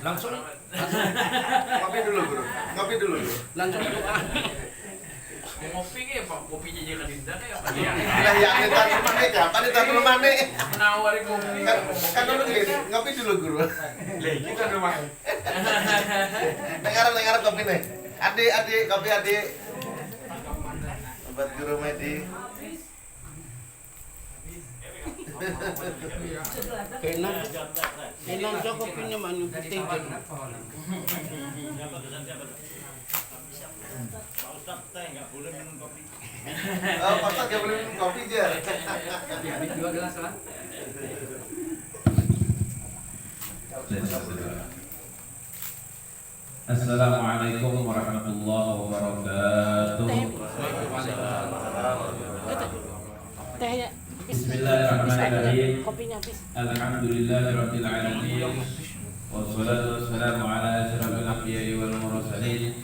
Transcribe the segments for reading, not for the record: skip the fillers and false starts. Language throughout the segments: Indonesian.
Langsung Ngopi dulu guru. Ngopi dulu. langsung doa. Ngopi ke Pak, kopinya jangan dinda kayak apa ya? Lah ya kita mana ya? Panitia belum mana? Menawari kopi. Kan dulu guys, ngopi dulu guru. Lagi kan rumah. Dengar kopi nih. Adik, kopi adik. Obat guru Medi. Enak sa kopinya man yung puting. Oh, Pak Ustadz nggak boleh minum kopi dia. Habis 2 gelas lah. Assalamualaikum warahmatullahi wabarakatuh. Teh ya. Bismillahirrahmanirrahim. Kopinya habis. Alhamdulillahirabbil alamin. Wassalatu wassalamu ala asyrafil anbiya'i wal mursalin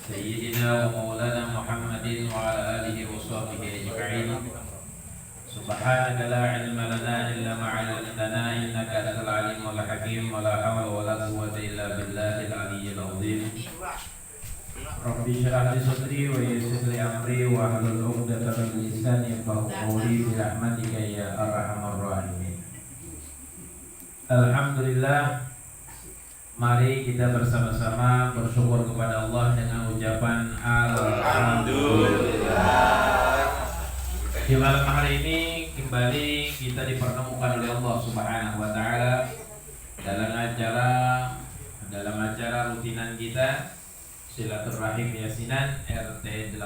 sayyidina wa maulana Muhammadin wa ala alihi wa sahbihi ajma'in. Subhanaka la ilma lana illa ma 'allamtana innaka antal alimul hakim wa la hawla wa la quwwata illa billahil aliyyil azim. Rabbi shrah li sadri wa yassir li amri wa hlul 'uqdatam min lisani yafqahu qawli bi rahmatika ya arhamar rahimin. Alhamdulillah, mari kita bersama-sama bersyukur kepada Allah dengan ucapan alhamdulillah. Di malam hari ini kembali kita dipertemukan oleh Allah Subhanahu wa taala dalam acara rutinan kita Silaturahim Yasinan RT 18.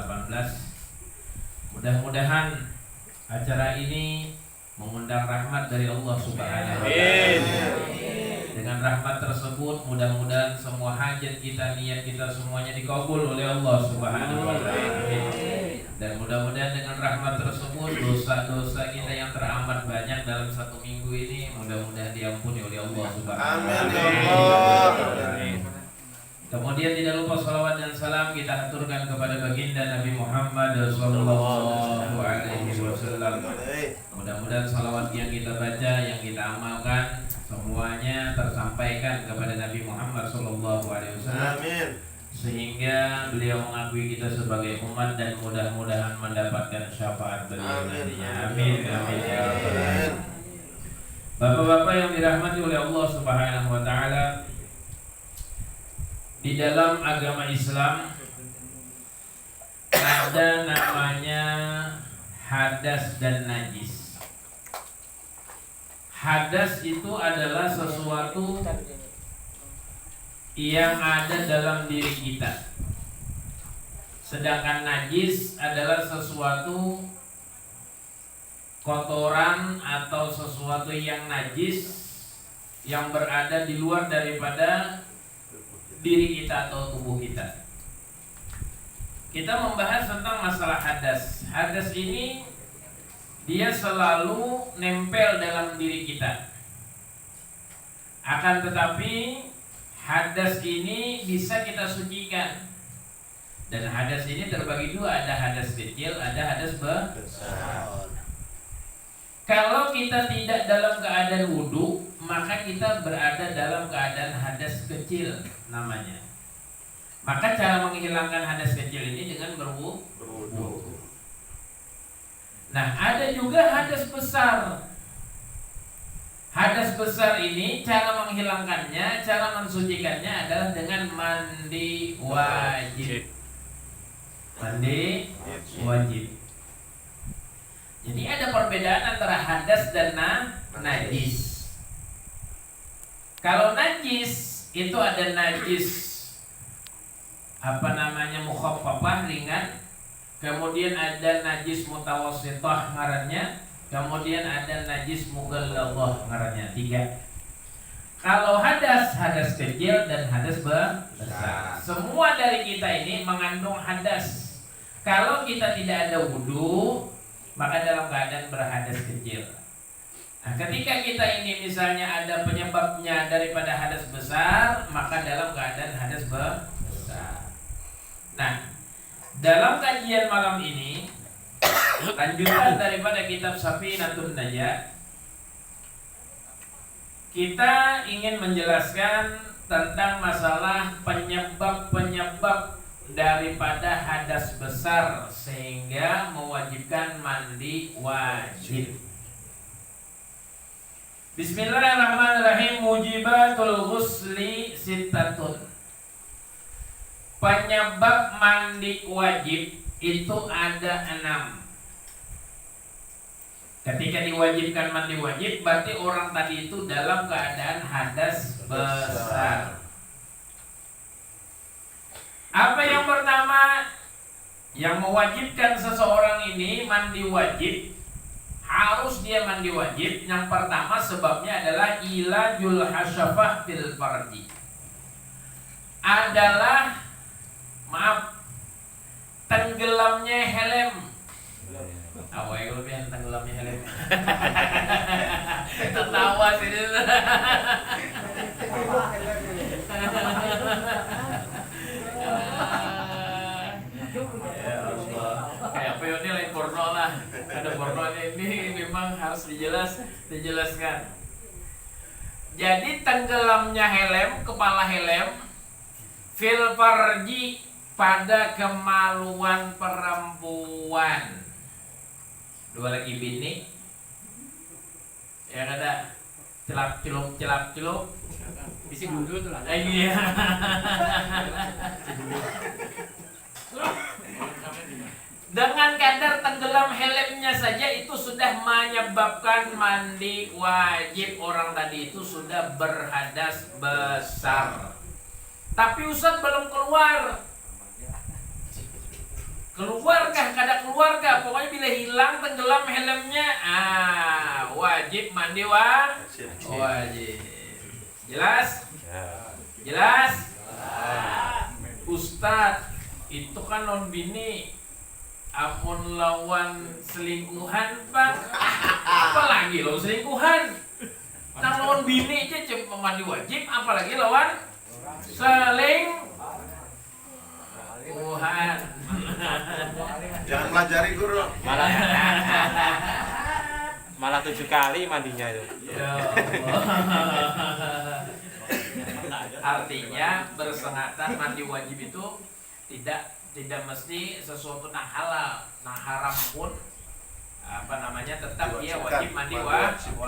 Mudah-mudahan acara ini mengundang rahmat dari Allah Subhanahu wa taala. Dengan rahmat tersebut mudah-mudahan semua hajat kita, niat kita semuanya dikabul oleh Allah Subhanahu wa taala. Dan mudah-mudahan dengan rahmat tersebut dosa-dosa kita yang teramat banyak dalam satu minggu ini mudah-mudahan diampuni oleh Allah Subhanahu wa taala. Kemudian tidak lupa salawat dan salam kita aturkan kepada baginda Nabi Muhammad sallallahu alaihi wasallam. Mudah-mudahan salawat yang kita baca, yang kita amalkan semuanya tersampaikan kepada Nabi Muhammad sallallahu alaihi wasallam. Amin. Sehingga beliau mengakui kita sebagai umat dan mudah-mudahan mendapatkan syafaat beliau nantinya. Amin amin ya rabbal alamin. Bapak-bapak yang dirahmati oleh Allah Subhanahu wa taala, di dalam agama Islam ada namanya hadas dan najis. Hadas itu adalah sesuatu yang ada dalam diri kita. Sedangkan najis adalah sesuatu kotoran atau sesuatu yang najis yang berada di luar daripada diri kita atau tubuh kita. Kita membahas tentang masalah hadas. Hadas ini dia selalu nempel dalam diri kita. Akan tetapi hadas ini bisa kita sucikan. Dan hadas ini terbagi dua, ada hadas kecil, ada hadas besar. Kalau kita tidak dalam keadaan wudu, maka kita berada dalam keadaan hadas kecil namanya. Maka cara menghilangkan hadas kecil ini dengan berwudu. Nah, ada juga hadas besar. Hadas besar ini cara menghilangkannya, cara mensucikannya adalah dengan mandi wajib. Mandi wajib. Jadi ada perbedaan antara hadas dan najis. Kalau najis itu ada najis mukhaffafah ringan, kemudian ada najis mutawassithah ngarannya, kemudian ada najis mughalladhah ngarannya, 3. Kalau hadas kecil dan hadas besar. Semua dari kita ini mengandung hadas. Kalau kita tidak ada wudu, maka dalam keadaan berhadas kecil. Nah, ketika kita ini misalnya ada penyebabnya daripada hadas besar, maka dalam keadaan hadas besar. Nah, dalam kajian malam ini lanjutan daripada kitab Safinatun Najah, kita ingin menjelaskan tentang masalah penyebab-penyebab daripada hadas besar sehingga mewajibkan mandi wajib. Bismillahirrahmanirrahim. Mujibatul ghusli sittatun. Penyebab mandi wajib itu ada 6. Ketika diwajibkan mandi wajib, berarti orang tadi itu dalam keadaan hadas besar. Apa yang pertama yang mewajibkan seseorang ini mandi wajib? Harus dia mandi wajib. Yang pertama sebabnya adalah ilajul hasyafah fil farji. Adalah tenggelamnya helm. Awal lebih tenggelamnya helm. Tertawa sih. Ya Allah. Kayak peonnya lain porno lah. Ada pornonya ini memang harus dijelaskan. Jadi tenggelamnya helm, kepala helm fil farji pada kemaluan perempuan. Dua lagi bini yang ada celap celup Isi gundul tuh lah. iya. Dengan kadar tenggelam helmnya saja itu sudah menyebabkan mandi wajib. Orang tadi itu sudah berhadas besar. Tapi Ustaz belum keluar. Keluarkah? Kada keluarga. Pokoknya bila hilang tenggelam helmnya, wajib mandi wajib. Jelas? Jelas? Ustaz, itu kan non bini. Amun lawan selingkuhan, Bang. Apalagi lawan selingkuhan. Nang lawan bini aja cuma mandi wajib, apalagi lawan selingkuhan. Jangan pelajari guru. Malah 7 kali mandinya itu. Ya Allah. Artinya bersengatan mandi wajib itu tidak mesti sesuatu yang halal, nah haram pun tetap dia wajib mandi wajib.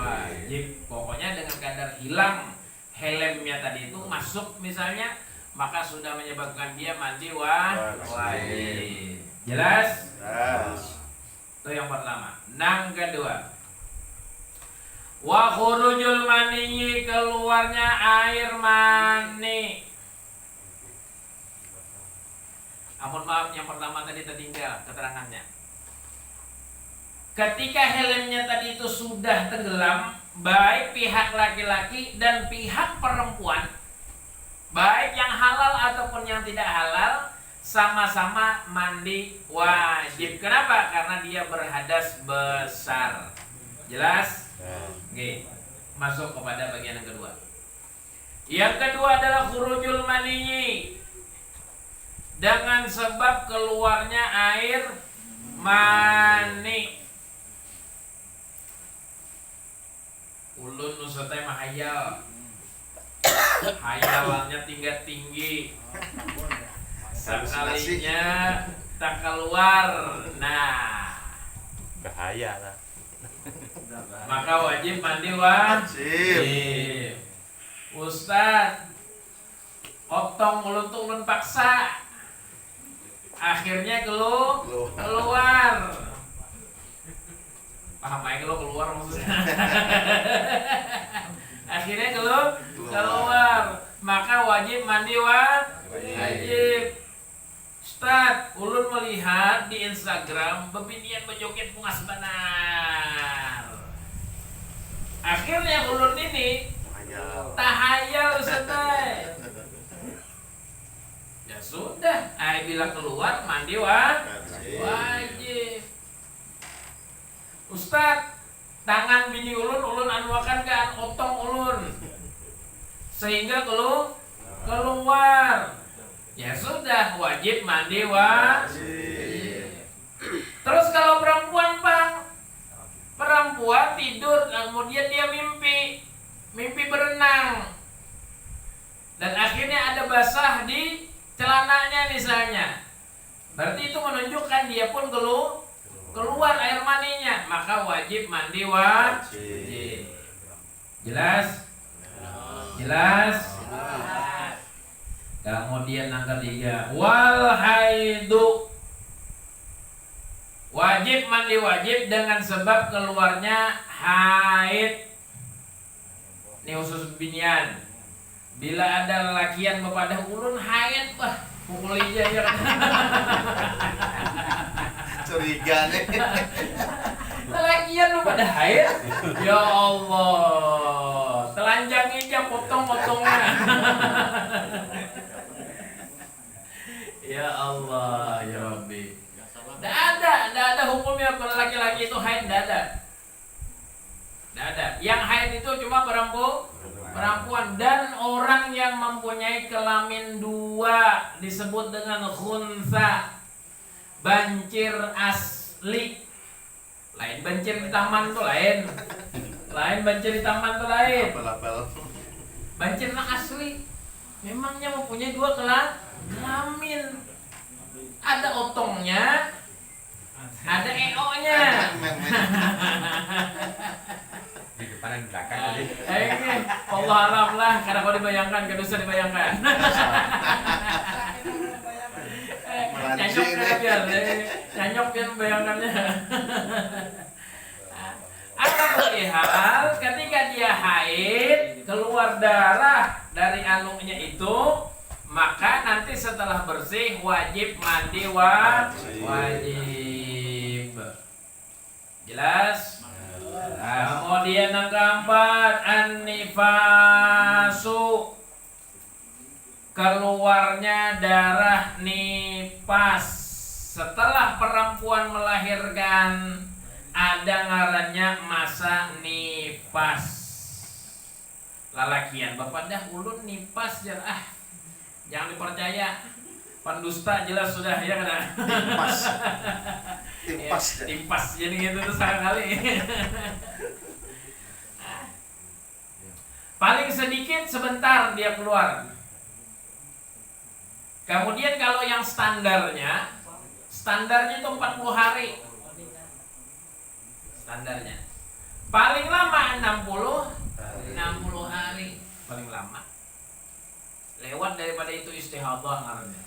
Pokoknya dengan kadar hilang helmnya tadi itu masuk misalnya, maka sudah menyebabkan dia mandi wajib. Jelas? Itu yang pertama. Yang kedua, wa khurujul mani, keluarnya air mani. Ampun maaf, yang pertama tadi tertinggal keterangannya. Ketika helmnya tadi itu sudah tenggelam, baik pihak laki-laki dan pihak perempuan, baik yang halal ataupun yang tidak halal, sama-sama mandi wajib. Kenapa? Karena dia berhadas besar. Jelas? Oke, masuk kepada bagian yang kedua. Yang kedua adalah khurujul maniyi, dengan sebab keluarnya air mani. Ulun nusatai mahayal, hayalannya tinggi, sekalinya tak keluar, nah Bahaya lah. maka wajib mandi wajib. Ustaz, otong ulun tuh ulun paksa, akhirnya keluar. Paham aja keluar maksudnya. Akhirnya keluar, maka wajib mandi wajib. Ustaz, ulun melihat di Instagram bebinian berjoget pungas benar. Akhirnya ulun ini tahayal Ustaz. Ya sudah, bila keluar mandi wajib. Ustaz, tangan bini ulun anuakan kan otong ulun sehingga keluar. Ya sudah, wajib mandi wajib. Terus kalau perempuan, Bang, perempuan tidur kemudian dia mimpi berenang. Dan basah di celananya misalnya, berarti itu menunjukkan dia pun keluar air maninya, maka wajib mandi wajib. Jelas? Jelas? Kemudian yang ketiga, wal haidu, wajib mandi wajib dengan sebab keluarnya haid. Ini khusus binian. Bila ada lelakian bepadah ulun haid, wah pukul aja ya kan. Curiga nih. Lelakian lu pada haid. Ya Allah, telanjang aja potong-potongnya. Ya Allah, ya Rabbi. Tidak ada hukumnya laki-laki itu haid, tidak ada. Tidak ada. Yang haid itu cuma perempuan dan orang yang mempunyai kelamin dua disebut dengan khunsa, bancir asli. Lain bancir di taman tuh lain. Lain bancir di taman tuh lain. Apel-apel. Bancir asli memangnya mempunyai dua kelamin. Ada otongnya, ada EO-nya. Di depan dan di belakang tadi. Ini Allah alam lah, karena kau dibayangkan, gak usah dibayangkan. Nyanyok biar, nyanyok biar membayangkannya. Hal ketika dia haid, keluar darah dari anunya itu, maka nanti setelah bersih wajib mandi wajib. Jelas? Kemudian yang keempat, an-nifasu, keluarnya darah nifas. Setelah perempuan melahirkan, ada ngarannya masa nifas. Lalakian bapak dah ulun nifas jangan jangan dipercaya, pendusta jelas sudah ya kan. Timpas jadi gitu tuh sekali. Paling sedikit sebentar dia keluar. Kemudian kalau yang standarnya itu 40 hari. Standarnya. Paling lama 60 hari paling lama. Lewat daripada itu istihadah ngarannya.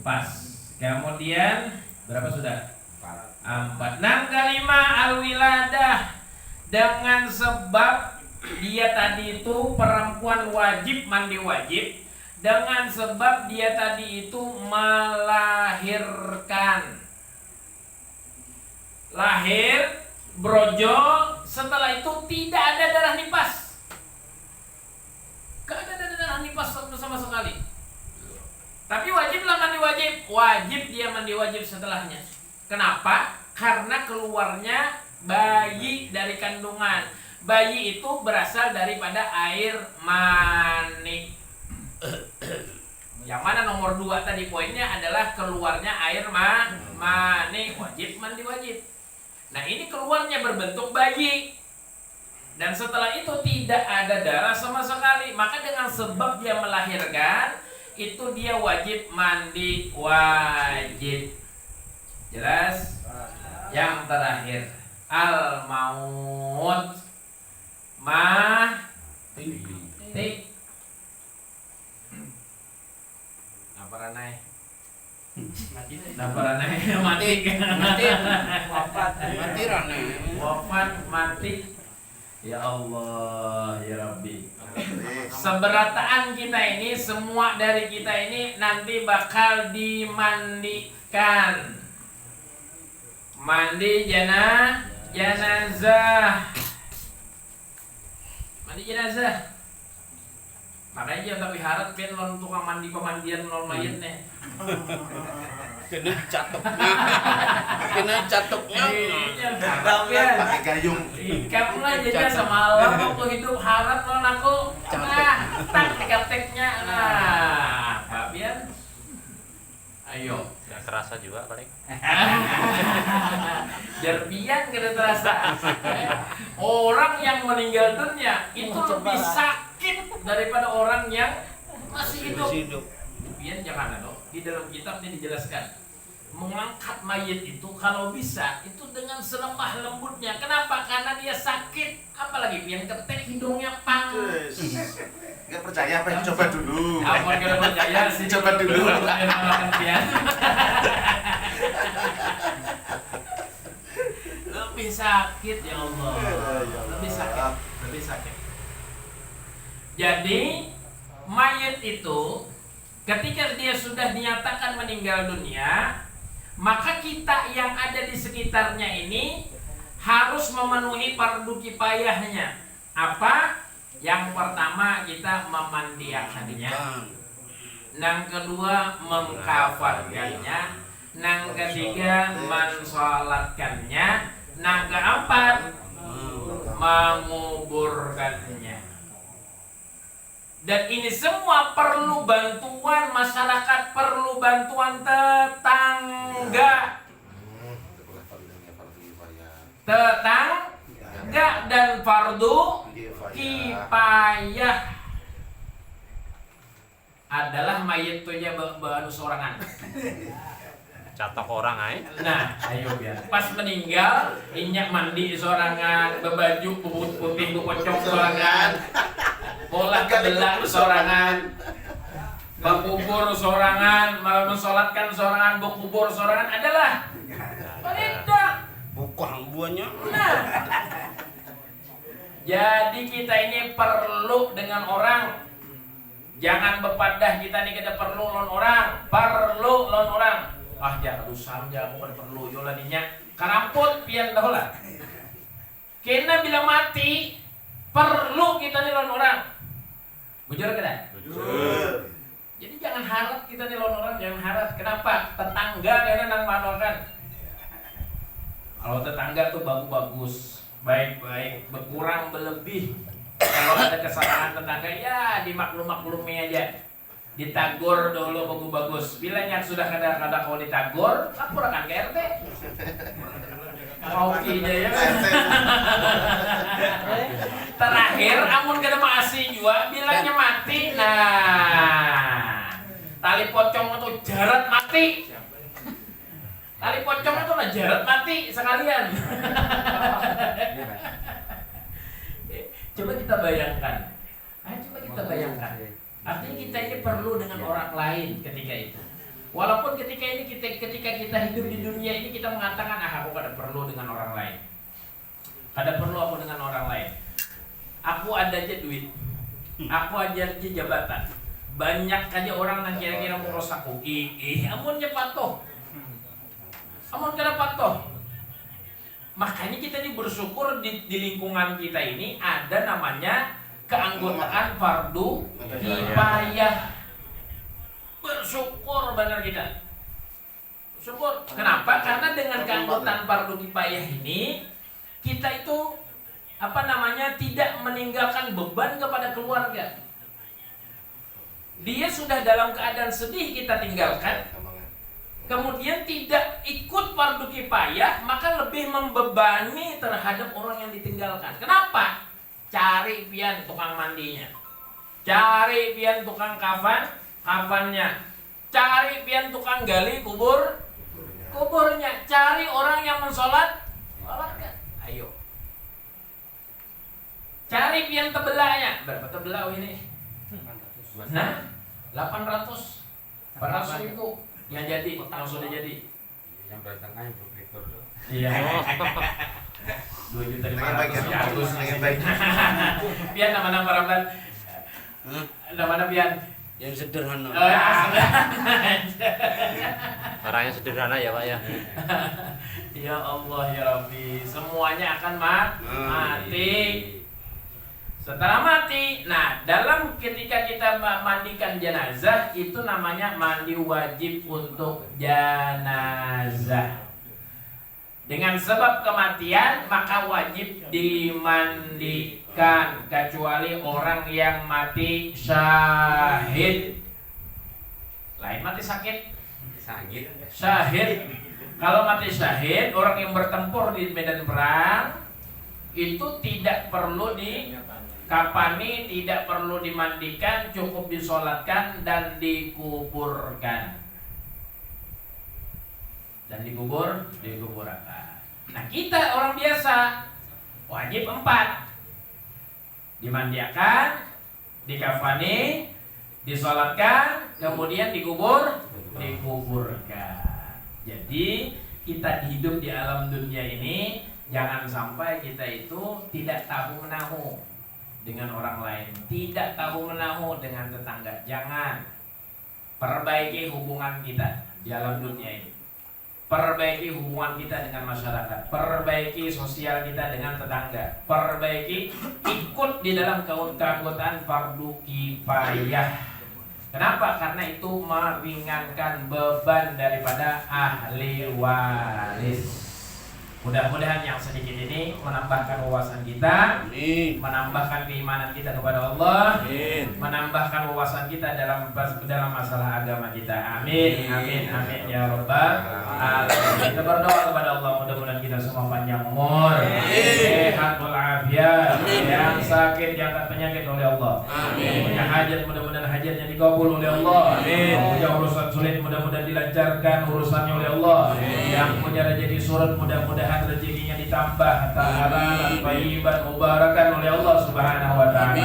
Pas. Kemudian berapa sudah? 4. Yang kelima al-wiladah, dengan sebab dia tadi itu perempuan wajib mandi wajib, dengan sebab dia tadi itu melahirkan. Lahir, brojol, setelah itu tidak ada darah nifas. Gak ada darah nifas sama sekali. Tapi wajiblah mandi wajib. Wajib dia mandi wajib setelahnya. Kenapa? Karena keluarnya bayi dari kandungan. Bayi itu berasal daripada air mani. Yang mana nomor 2 tadi poinnya adalah keluarnya air mani. Wajib mandi wajib. Nah ini keluarnya berbentuk bayi. Dan setelah itu tidak ada darah sama sekali. Maka dengan sebab dia melahirkan, itu dia wajib mandi wajib. Jelas? Yang terakhir, al-maut mati. Namparanai. Wafat mati. Ya Allah, ya Rabbi. Seberataan kita ini, semua dari kita ini nanti bakal dimandikan. Mandi jenazah. Mandi jenazah. Makanya jangan tapi harap kan non tukang mandi pemandian non mayatnya. Kena catuknya. Pakai gayung. Kamu lah jadi semalam waktu hidup harap non aku. Tak tek-teknya nah, Pak Bian. Ayo. Gak kerasa juga paling. Biar gak terasa. Orang yang meninggal dunia itu lebih sakit daripada orang yang masih hidup. Masih hidup. Pian jangan dong. Di dalam kitab ini dijelaskan mengangkat mayit itu kalau bisa itu dengan selemah lembutnya. Kenapa? Karena dia sakit. Apalagi pian ketek hidungnya pang. Nggak percaya apa? Coba dulu. Apa nggak percaya sih? Coba dulu. Pian. Lebih sakit ya Allah. Lebih sakit. Lebih sakit. Jadi mayit itu ketika dia sudah dinyatakan meninggal dunia, maka kita yang ada di sekitarnya ini harus memenuhi fardu kifayahnya. Apa? Yang pertama kita memandiakannya, yang kedua mengkafankannya, yang ketiga mensolatkannya, yang keempat menguburkannya. Dan ini semua perlu bantuan masyarakat, perlu bantuan tetangga. Tetangga dan fardu kifayah adalah mayit punya baru sorangan. Catok orang aja. Nah, ayo biar pas meninggal, inyak mandi sorangan, bebaju putih pocong sorangan, bola kebelah sorangan, berkubur sorangan, mensolatkan sorangan, berkubur sorangan adalah perintah. Bukan buahnya. Nah, jadi kita ini perlu dengan orang. Jangan bepadah kita ini kita perlu lon orang, perlu lon orang. Ah ya usam ya aku kan perlu yo ladinya. Karamput pian dah lah. Kena bila mati perlu kita nih lon orang. Bujur kada? Bujur. Jadi jangan harap kita nih lon orang, jangan harap. Kenapa? Tetangga kena nang manokan. Kalau tetangga tuh bagus-bagus, baik-baik, berkurang berlebih. Kalau ada kesalahan tetangga ya dimaklum-maklumi aja. Ditagur dulu bagus-bagus. Bila yang sudah kada-kada kau ditagur, laporkan ke RT. Oke ya. Terakhir, amun kada maasi juga, bilangnya mati. Nah, tali pocong itu jarat mati. Tali pocong itu lah jarat mati sekalian. Coba kita bayangkan. Coba kita bayangkan. Artinya kita ini perlu dengan orang lain ketika itu. Walaupun ketika kita hidup di dunia ini kita mengatakan aku kada perlu dengan orang lain. Kada perlu aku dengan orang lain. Aku ada aja duit. Aku aja jabatan. Banyak aja orang yang kira-kira ngurus aku. Amunnya patuh. Amun kada patuh. Makanya kita ini bersyukur di lingkungan kita ini ada namanya keanggotaan fardu kifayah. Bersyukur benar kita. Syukur. Kenapa? Karena dengan keanggotaan fardu kifayah ini kita itu tidak meninggalkan beban kepada keluarga. Dia sudah dalam keadaan sedih kita tinggalkan. Kemudian tidak ikut fardu kifayah, maka lebih membebani terhadap orang yang ditinggalkan. Kenapa? Cari pian tukang mandinya, cari pian tukang kafannya, cari pian tukang gali kuburnya, cari orang yang mensolatkan. Ayo, cari pian tebelahnya. Berapa tebelah ini? Nah, 800 ribu yang jadi, yang sudah jadi. Yang bertengah yang berpikir tuh. Iya. 2.500.000 bagus nih. Pian nama Ramdan. Nama Pian Yang sederhana. Orangnya sederhana ya Pak ya. Ya Allah ya Rabbi, semuanya akan mati. Setelah mati, nah dalam ketika kita mandikan jenazah itu namanya mandi wajib untuk jenazah. Dengan sebab kematian maka wajib dimandikan kecuali orang yang mati syahid. Lain mati sakit. Syahid. Kalau mati syahid, orang yang bertempur di medan perang itu tidak perlu Kafani tidak perlu dimandikan, cukup disolatkan dan dikuburkan. Dan dikuburkan. Nah, kita orang biasa wajib 4. Dimandikan, dikafani, disolatkan, kemudian dikuburkan. Jadi kita hidup di alam dunia ini jangan sampai kita itu tidak tahu menahu dengan orang lain, tidak tahu menahu dengan tetangga. Jangan. Perbaiki hubungan kita di alam dunia ini. Perbaiki hubungan kita dengan masyarakat, perbaiki sosial kita dengan tetangga, perbaiki, ikut di dalam keanggotaan fardu kifayah. Kenapa? Karena itu meringankan beban daripada ahli waris. Mudah-mudahan yang sedikit ini menambahkan wawasan kita, menambahkan keimanan kita kepada Allah, menambahkan wawasan kita dalam masalah agama kita. Amin, amin, amin ya rabbal alamin. Kita berdoa kepada Allah, mudah-mudahan kita semua panjang umur, sehat walafiat, yang sakit diangkat penyakit oleh Allah, yang punya hajat mudah-mudahan hajatnya dikabul oleh Allah, yang punya urusan sulit mudah-mudahan dilancarkan urusannya oleh Allah, yang punya rezeki surut mudah-mudahan rezekinya ditambah halalan thayyiban mubarakan oleh Allah Subhanahu wa taala.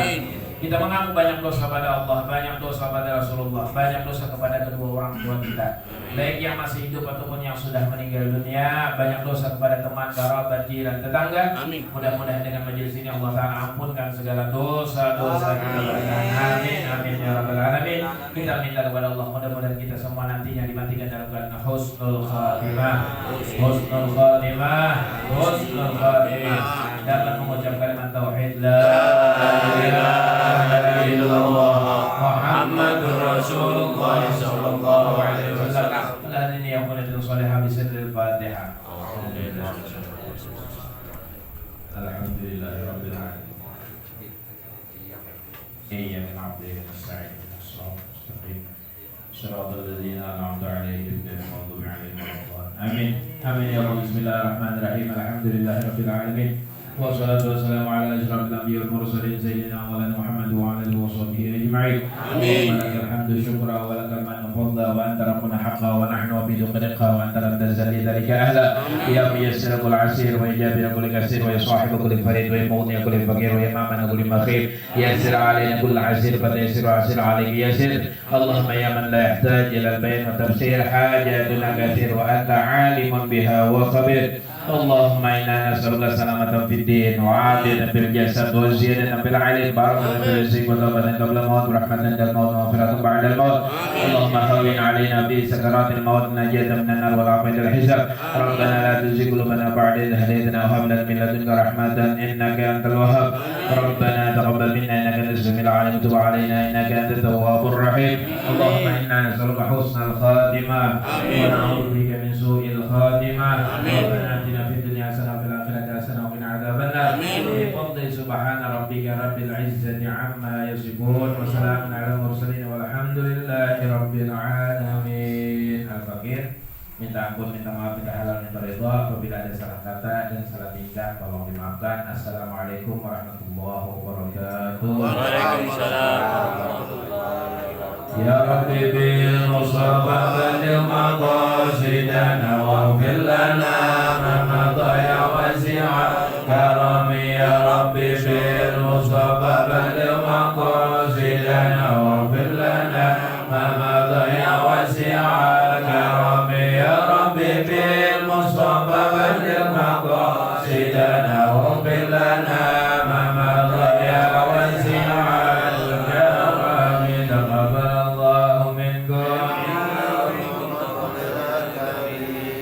Kita mengaku banyak dosa pada Allah, banyak dosa pada Rasulullah, banyak dosa kepada kedua orang tua kita, baik yang masih hidup ataupun yang sudah meninggal dunia, banyak dosa kepada teman, kerabat, jiran, tetangga. Mudah-mudahan dengan majelis ini Allah Ta'ala ampunkan segala dosa-dosa kita. Amin, amin ya rabbal alamin. Kita minta kepada Allah, mudah-mudahan kita semua nantinya dimatikan dalam keadaan husnul khatimah, husnul khatimah, husnul khatimah, dapat mengucap kalimat tauhid la ilaha illallah Muhammadur Rasulullah sallallahu alaihi wasallam. Dan ini yang mulia dan salihah bisirril Fatihah. Alhamdulillahirabbil alamin. Iyyaka na'budu wa nasta'in shiratal ladzina an'amta 'alaihim ghairil maghdubi 'alaihim waladdallin. Amin. Amin ya Allah. Bismillahirrahmanirrahim. Alhamdulillahirabbil alamin. Wassalatu wassalamu ala asyrafil anbiya'i wal mursalin sayyidina wa lana Muhammad wa ala alihi wa sahbihi ajma'in. Allahumma lakal hamdu syukra wa lakal mannu fadla wa anta rabbuna haqqan wa nahnu bi duqadika wa anta lam tazal lidzalika ahla ya muyassir kulli asir wa ijabir kulli kasir wa yasahib kulli farid wa mughni kulli faqir wa imaman kulli makhir yassir alaina kulli asir fa yassir asir alayhi yassir. Allahumma ya man la yahtaj ila al-bayan wa tafsir hajatuna katsir wa anta alimun biha wa khabir. Allahumma inna nas'aluka salamatan fid din wa afiyatan fil jasad wa ziyadatan fil ilm barakatan fil rizq wa tawbatan qabla al-maut wa rahmatan lil maut wa maghfiratan ba'da al-maut. Allahumma hawwin 'alaina bi sakaratil maut najatan minan nar wal 'afiyatan fil hisab. Rabbana la tuzigh qulubana ba'da idh hadaytana wa hab lana min ladunka rahmatan innaka antal wahhab. Rabbana taqabbal minna innaka antas samiul 'alim wa tub 'alaina innaka antat tawwabur rahim. Allahumma inna nas'aluka husnal khatimah wa na'udzu bika min su'il khatimah. Rabbana في الدنيا حسنة وفي الآخرة حسنة وقنا عذاب النار. بفضل سبحان ربك رب العزة عما يصفون وسلام على المرسلين والحمد لله رب العالمين. Al-Fakir minta ampun, minta maaf, minta halal, minta ridha. Apabila ada salah kata dan salah tingkah tolong dimaafkan. Assalamualaikum warahmatullahi wabarakatuh. Waalaikumsalam warahmatullahi wabarakatuh. Ya Rabbi bil Mustafa balil maqasidana waghfir lana ma madha ya wasi'a karami. Ya Rabbi bil Mustafa balil maqasidana waghfir lana ma madha ya wasi'a karami. Ya Rabbi bil Mustafa balil maqasidana